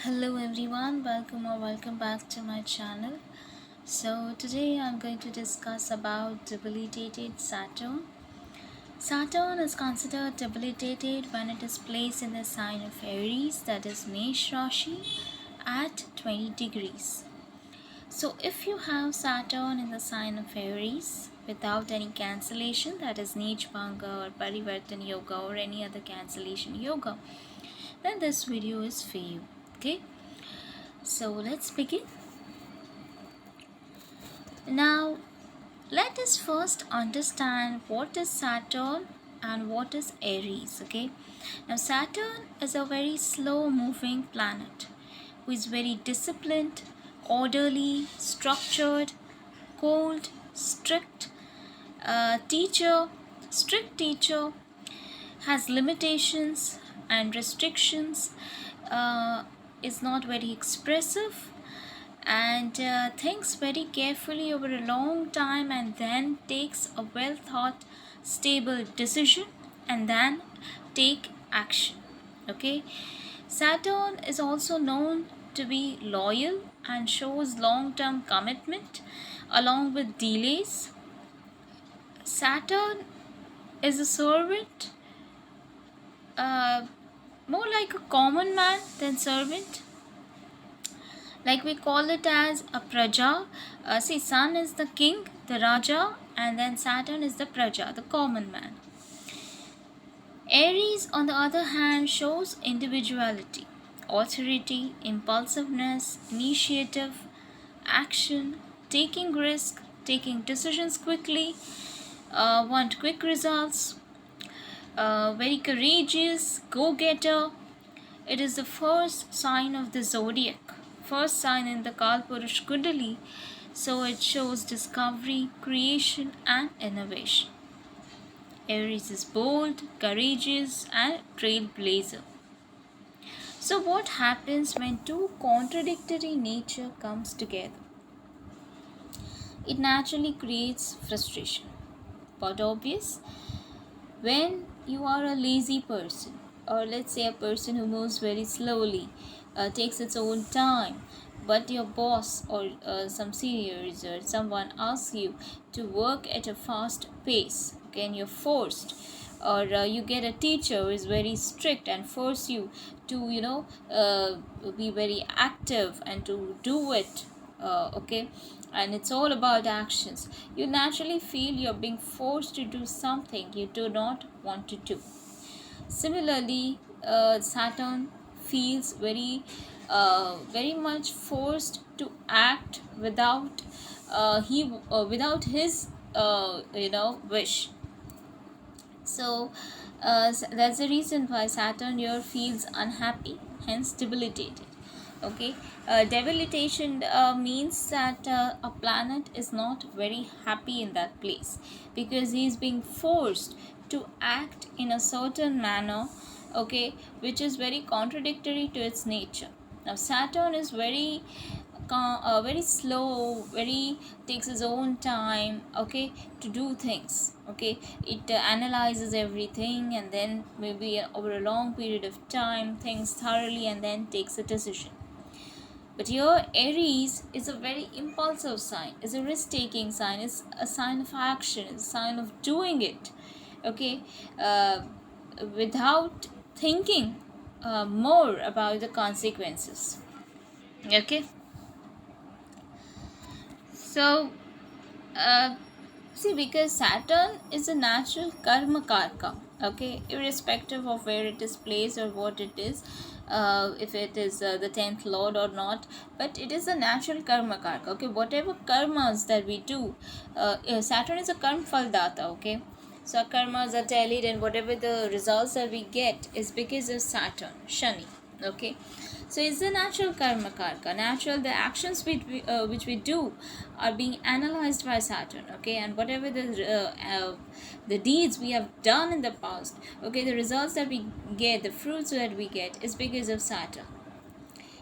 Hello everyone, welcome or welcome back to my channel. So today I'm going to discuss about debilitated Saturn. Saturn is considered debilitated when it is placed in the sign of Aries, that is Mesh Rashi, at 20 degrees. So if you have Saturn in the sign of Aries without any cancellation, that is Nij Bhanga or Parivartan Yoga or any other cancellation yoga, then this video is for you. Okay, so let's begin. Now, let us first understand what is Saturn and what is Aries. Okay, now Saturn is a very slow moving planet who is very disciplined, orderly, structured, cold, teacher, strict teacher, has limitations and restrictions, uh, is not very expressive, and thinks very carefully over a long time and then takes a well thought stable decision and then take action. Okay, Saturn is also known to be loyal and shows long term commitment along with delays. Saturn is a servant, uh, more like a common man than servant, like we call it as a praja. See, Sun is the king, the Raja, and then Saturn is the praja, the common man. Aries, on the other hand, shows individuality, authority, impulsiveness, initiative, action, taking risk, taking decisions quickly, want quick results, very courageous, go-getter. It is the first sign of the zodiac, first sign in the Kalpurush Kundali, so it shows discovery, creation, and innovation. Aries is bold, courageous, and trailblazer. So, what happens when two contradictory nature comes together? It naturally creates frustration. But obvious, when you are a lazy person, or let's say a person who moves very slowly, takes its own time, but your boss or some seniors or someone asks you to work at a fast pace, okay, and you're forced, or you get a teacher who is very strict and force you to be very active and to do it, okay, and it's all about actions. You naturally feel you're being forced to do something you do not want to do. Similarly, Saturn feels very much forced to act without his wish. So that's the reason why Saturn here feels unhappy, hence debilitated. Okay, debilitation means that a planet is not very happy in that place because he is being forced to act in a certain manner, okay, which is very contradictory to its nature. Now Saturn is very slow, very takes his own time, okay, to do things. Okay, it analyzes everything and then maybe over a long period of time thinks thoroughly and then takes a decision. But here Aries is a very impulsive sign, is a risk-taking sign, is a sign of action, is a sign of doing it, okay, without thinking more about the consequences. Okay, so uh, see, because Saturn is a natural karma karka, okay, irrespective of where it is placed or what it is, if it is the 10th lord or not, but it is a natural karma karka, okay, whatever karmas that we do, Saturn is a karma fal data, okay, so our karmas are tallied and whatever the results that we get is because of Saturn, Shani, okay. So it's the natural karma karka. Natural, the actions which we do are being analyzed by Saturn. Okay, and whatever the deeds we have done in the past, okay, the results that we get, the fruits that we get, is because of Saturn.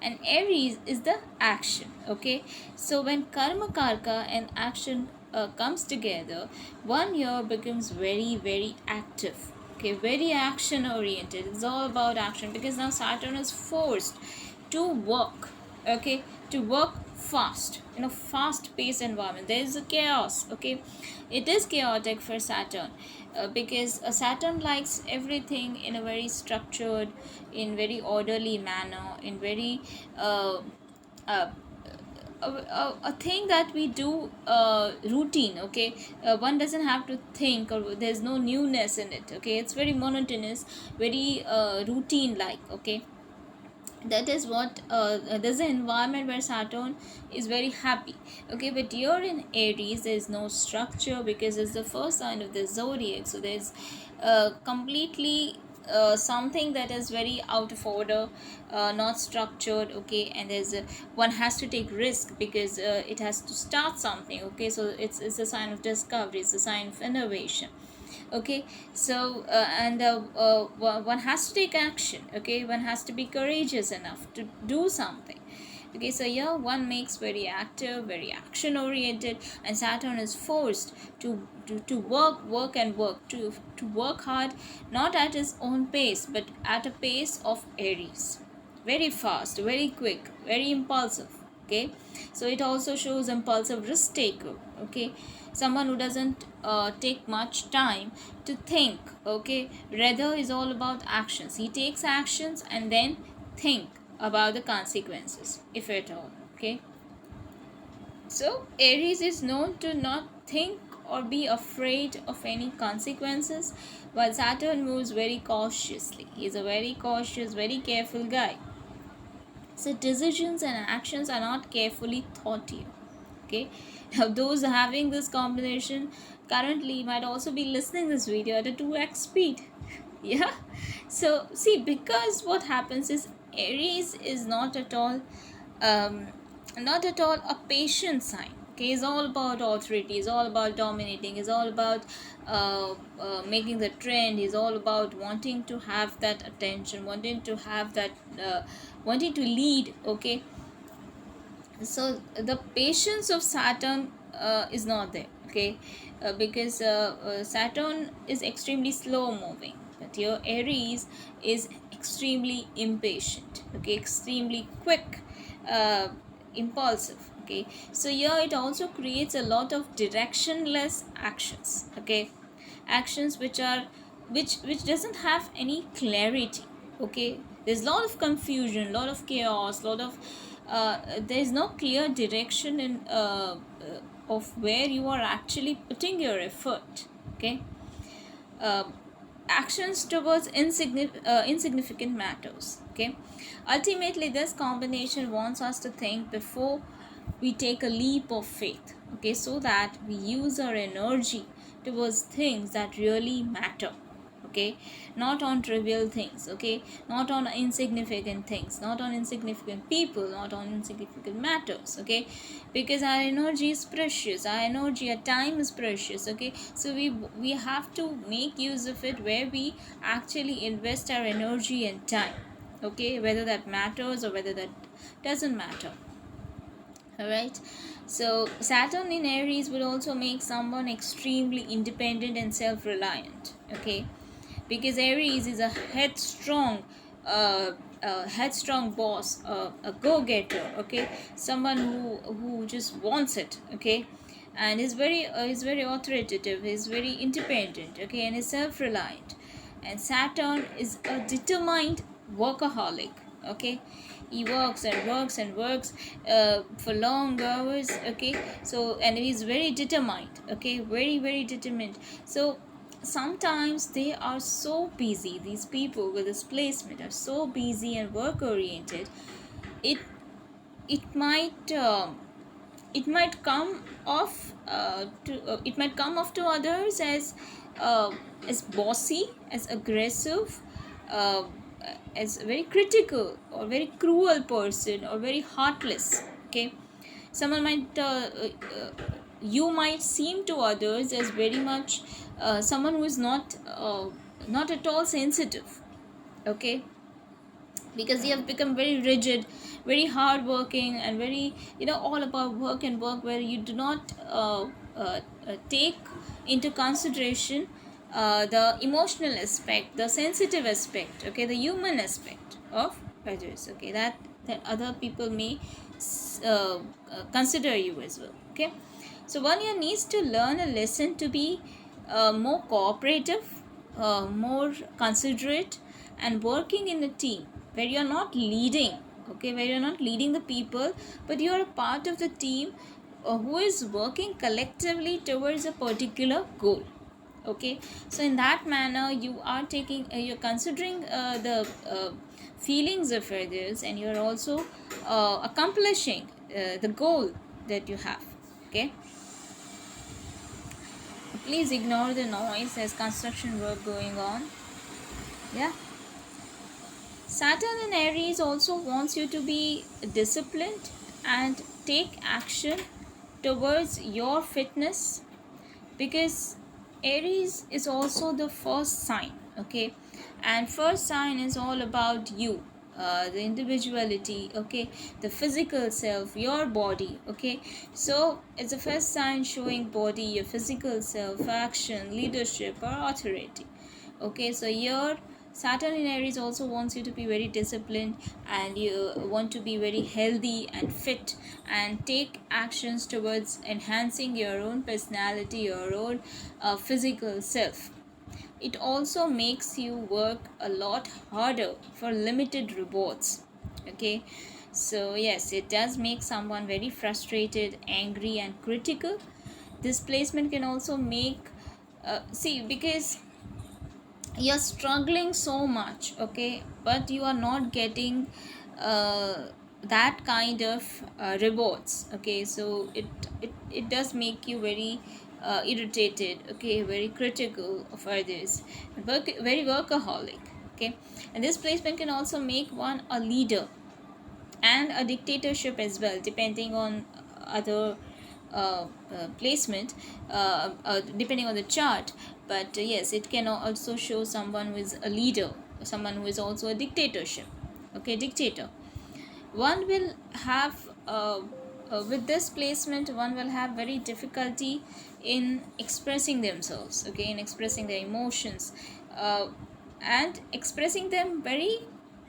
And Aries is the action. Okay, so when karma karka and action comes together, one year becomes very active, okay, very action oriented. It's all about action because now Saturn is forced to work, okay, to work fast in a fast paced environment. There is a chaos, okay. It is chaotic for Saturn, because Saturn likes everything in a very structured, in very orderly manner, in very uh, a thing that we do routine, okay. One doesn't have to think, or there's no newness in it, okay. It's very monotonous, very routine like, okay. That is what there's an environment where Saturn is very happy, okay. But here in Aries there is no structure, because it's the first sign of the zodiac, so there's completely something that is very out of order, not structured, okay. And there's one has to take risk, because it has to start something, okay. So it's a sign of discovery, it's a sign of innovation, okay. So and one has to take action, okay. One has to be courageous enough to do something, okay. So yeah, one makes very active, very action oriented, and Saturn is forced to work and work, to work hard, not at his own pace, but at a pace of Aries, very fast, very quick, very impulsive, okay. So it also shows impulsive risk taker, okay. Someone who doesn't take much time to think, okay. Rather is all about actions. He takes actions and then think about the consequences, if at all, okay. So Aries is known to not think or be afraid of any consequences, while Saturn moves very cautiously. He's a very cautious, very careful guy. So decisions and actions are not carefully thought here, okay. Now those having this combination currently might also be listening this video at a 2x speed. Yeah. So see, because what happens is Aries is um, not at all a patient sign, okay. It's all about authority, it's all about dominating, it's all about making the trend, is all about wanting to have that attention, wanting to have that wanting to lead, okay. So the patience of Saturn is not there, okay. Because Saturn is extremely slow moving, but your Aries is extremely impatient, okay, extremely quick, uh, impulsive, okay. So here it also creates a lot of directionless actions, okay. Actions which doesn't have any clarity, okay. There's a lot of confusion, a lot of chaos, lot of there's no clear direction in of where you are actually putting your effort, okay. uh, Actions towards insignificant matters, okay. Ultimately this combination wants us to think before we take a leap of faith, okay, so that we use our energy towards things that really matter, okay. Not on trivial things, okay. Not on insignificant things, not on insignificant people, not on insignificant matters, okay. Because our energy is precious, our energy, our time is precious, okay. So we have to make use of it, where we actually invest our energy and time, okay, whether that matters or whether that doesn't matter. Alright, so Saturn in Aries would also make someone extremely independent and self reliant, okay, because Aries is a headstrong boss, a go getter, okay, someone who just wants it, okay, and is very authoritative, is very independent, okay, and is self reliant. And Saturn is a determined workaholic, okay. He works and works and works for long hours, okay. So and he's very determined, okay, very determined. So sometimes they are so busy, these people with this placement are so busy and work oriented, it it might it might come off to it might come off to others uh, as bossy, as aggressive, uh, as a very critical or very cruel person, or very heartless, okay. Someone might you might seem to others as very much someone who is not at all sensitive, okay, because you have become very rigid, very hardworking, and very, all about work and work, where you do not take into consideration the emotional aspect, the sensitive aspect, okay, the human aspect of others, okay, that other people may consider you as well, okay. So one year needs to learn a lesson to be more cooperative, more considerate, and working in a team where you're not leading, okay, where you're not leading the people, but you're a part of the team who is working collectively towards a particular goal, okay. So in that manner you are taking you're considering the feelings of others, and you're also accomplishing the goal that you have, okay. Please ignore the noise as construction work going on. Yeah. Saturn in Aries also wants you to be disciplined and take action towards your fitness, because Aries is also the first sign, okay, and first sign is all about you, the individuality, okay, the physical self, your body, okay. So it's the first sign showing body, your physical self, action, leadership, or authority, okay. So your Saturn in Aries also wants you to be very disciplined, and you want to be very healthy and fit, and take actions towards enhancing your own personality, your own physical self. It also makes you work a lot harder for limited rewards, okay. So yes, it does make someone very frustrated, angry, and critical. This placement can also make see, because you're struggling so much, okay, but you are not getting uh, that kind of rewards, okay. So it does make you very irritated, okay, very critical of others, very workaholic, okay. And this placement can also make one a leader and a dictatorship as well, depending on other placement, depending on the chart. But yes, it can also show someone who is a leader, someone who is also a dictatorship, okay, dictator. One will have with this placement, one will have very difficulty in expressing themselves, okay, in expressing their emotions, uh, and expressing them very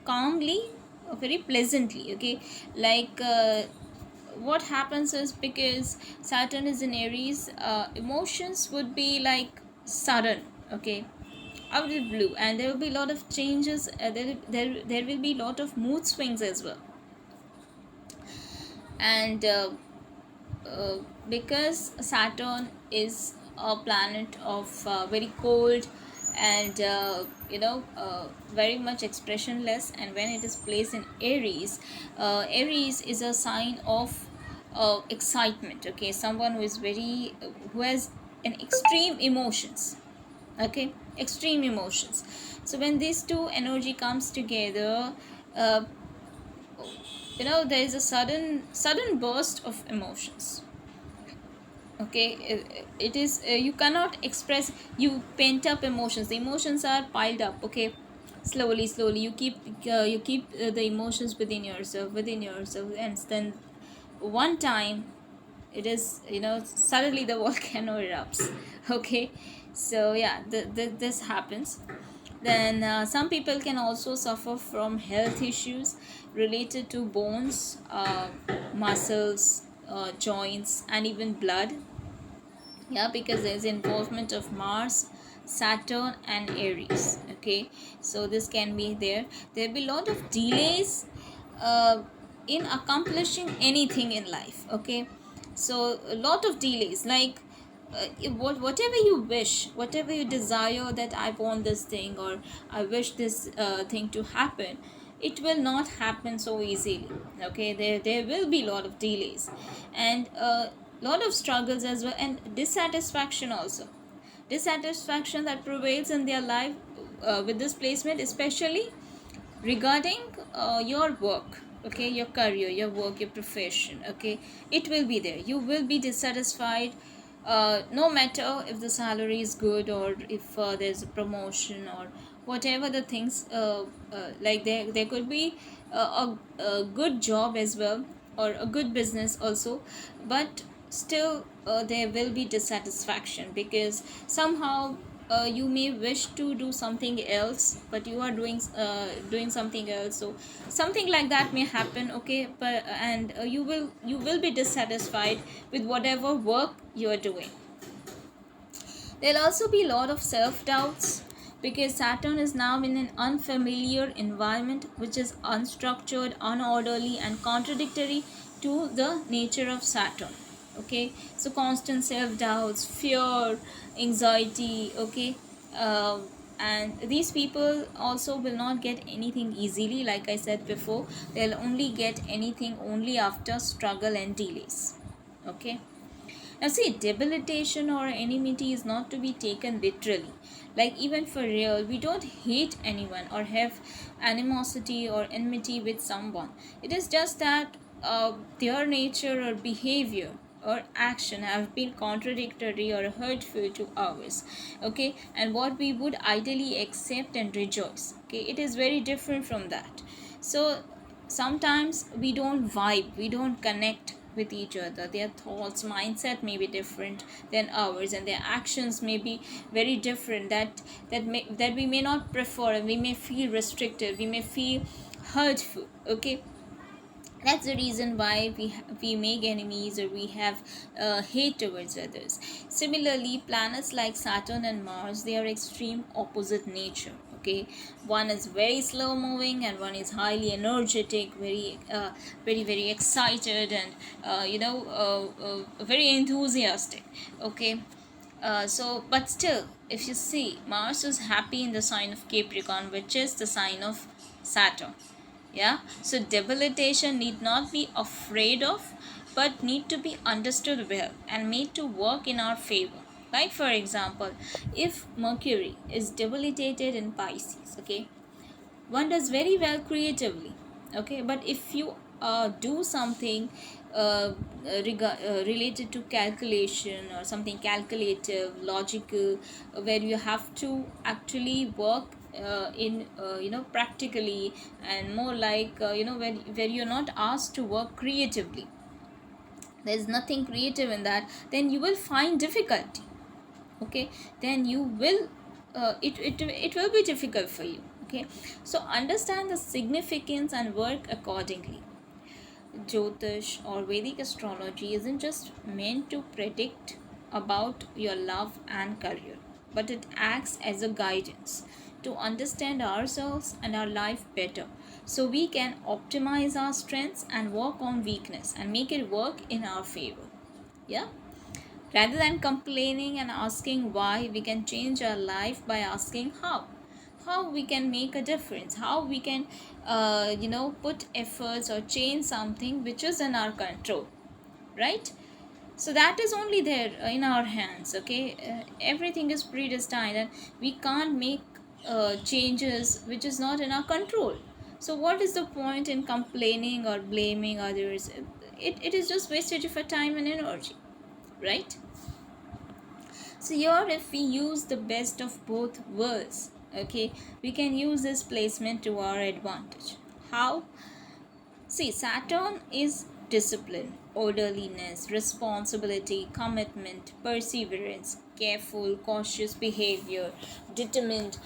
calmly, very pleasantly, okay. Like what happens is, because Saturn is in Aries, emotions would be like sudden, okay, out of the blue, and there will be a lot of changes, there will be a lot of mood swings as well. And uh, because Saturn is a planet of very cold and very much expressionless, and when it is placed in Aries, Aries is a sign of excitement, okay, someone who is very who has an extreme emotions, okay, extreme emotions. So when these two energy comes together, uh, there is a sudden burst of emotions, okay. It is you cannot express, you pent up emotions, the emotions are piled up, okay. Slowly you keep the emotions within yourself, and then one time it is, suddenly the volcano erupts, okay. So yeah, this happens. Then some people can also suffer from health issues related to bones, muscles, joints, and even blood, yeah, because there's involvement of Mars, Saturn, and Aries, okay. So this can be there'll be a lot of delays in accomplishing anything in life, okay. So a lot of delays, like whatever you wish, whatever you desire, that I want this thing, or I wish this thing to happen, it will not happen so easily, okay. There will be a lot of delays, and lot of struggles as well, and dissatisfaction also, dissatisfaction that prevails in their life with this placement, especially regarding your work, okay, your career, your work, your profession, okay. It will be there, you will be dissatisfied, no matter if the salary is good, or if there's a promotion, or whatever the things, like there could be a good job as well, or a good business also, but still there will be dissatisfaction, because somehow you may wish to do something else, but you are doing something else, so something like that may happen. Okay, but and you will be dissatisfied with whatever work you are doing. There'll also be a lot of self doubts because Saturn is now in an unfamiliar environment which is unstructured, unorderly, and contradictory to the nature of Saturn. Okay, so constant self doubts, fear, anxiety. Okay, uh, and these people also will not get anything easily. Like I said before, they'll only get anything only after struggle and delays. Okay, now, see, debilitation or enmity is not to be taken literally. Like, even for real, we don't hate anyone or have animosity or enmity with someone. It is just that their nature or behavior or action have been contradictory or hurtful to ours. Okay, and what we would ideally accept and rejoice. Okay, it is very different from that. So, sometimes we don't vibe, we don't connect with each other. Their thoughts, mindset may be different than ours, and their actions may be very different, that we may not prefer, and we may feel restricted, we may feel hurtful. Okay, that's the reason why we make enemies, or we have hate towards others. Similarly, planets like Saturn and Mars, they are extreme opposite nature. Okay, one is very slow moving and one is highly energetic, very excited, and very enthusiastic. Okay, but still, if you see, Mars is happy in the sign of Capricorn, which is the sign of Saturn. Yeah, so debilitation need not be afraid of, but need to be understood well and made to work in our favor. Like, for example, if Mercury is debilitated in Pisces, okay, one does very well creatively. Okay, but if you do something related to calculation, or something calculative, logical, where you have to actually work in practically, and more like where you're not asked to work creatively, there's nothing creative in that, then you will find difficulty. Okay, then you will it will be difficult for you. Okay, so understand the significance and work accordingly. Jyotish or Vedic astrology isn't just meant to predict about your love and career, but it acts as a guidance to understand ourselves and our life better, so we can optimize our strengths and work on weakness and make it work in our favor. Yeah, rather than complaining and asking why, we can change our life by asking how we can make a difference, how we can put efforts or change something which is in our control, right? So that is only there in our hands. Okay, everything is predestined, and we can't make changes which is not in our control. So what is the point in complaining or blaming others? It is just wastage of our time and energy, right? So here, if we use the best of both worlds, okay, we can use this placement to our advantage. How? See, Saturn is discipline, orderliness, responsibility, commitment, perseverance, careful, cautious behavior, determined,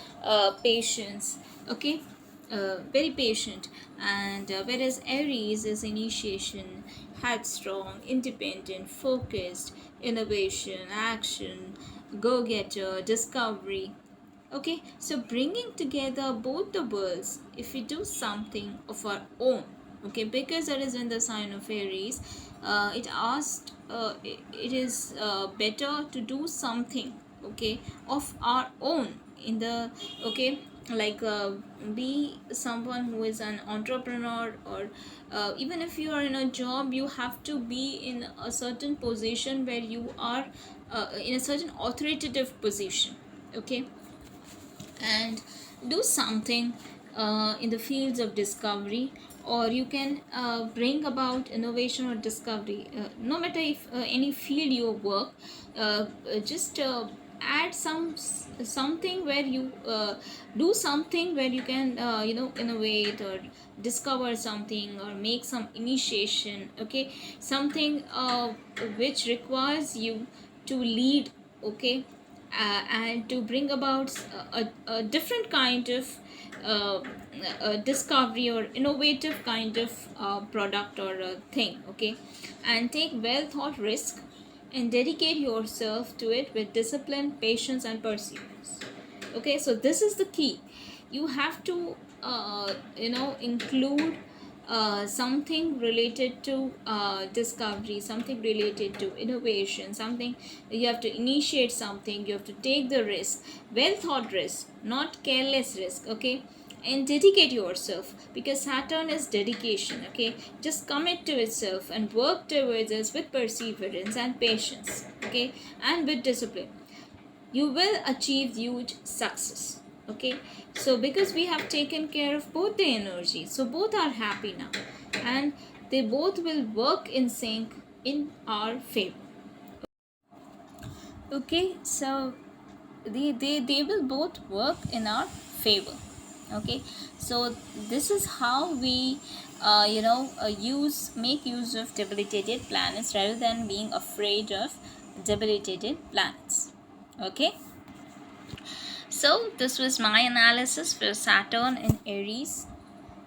patience. Okay, very patient. And whereas Aries is initiation, headstrong, independent, focused, innovation, action, go getter, discovery. Okay, so bringing together both the worlds, if we do something of our own, okay, because it is in the sign of Aries, it is better to do something, okay, of our own in the, okay, like be someone who is an entrepreneur, or even if you are in a job, you have to be in a certain position where you are in a certain authoritative position. Okay, and do something in the fields of discovery, or you can bring about innovation or discovery, no matter if any field you work, just add something where you do something where you can innovate or discover something or make some initiation. Okay, something which requires you to lead. Okay, and to bring about a different kind of uh, discovery or innovative kind of product or a thing, okay, and take well thought risk and dedicate yourself to it with discipline, patience, and perseverance. Okay, so this is the key. You have to include something related to discovery, something related to innovation, something. You have to initiate something, you have to take the risk, well thought risk, not careless risk, okay, and dedicate yourself, because Saturn is dedication, okay. Just commit to itself and work towards it with perseverance and patience, okay, and with discipline. You will achieve huge success, okay. So because we have taken care of both the energies, so both are happy now, and they both will work in sync in our favor. Okay, so they will both work in our favor. Okay, so this is how we use make use of debilitated planets rather than being afraid of debilitated planets. Okay, so this was my analysis for Saturn in Aries,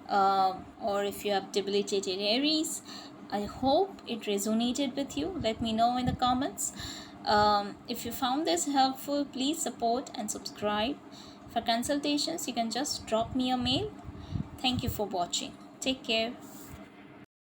or if you have debilitated Aries. I hope it resonated with you. Let me know in the comments. If you found this helpful, please support and subscribe. For consultations, you can just drop me a mail. Thank you for watching. Take care.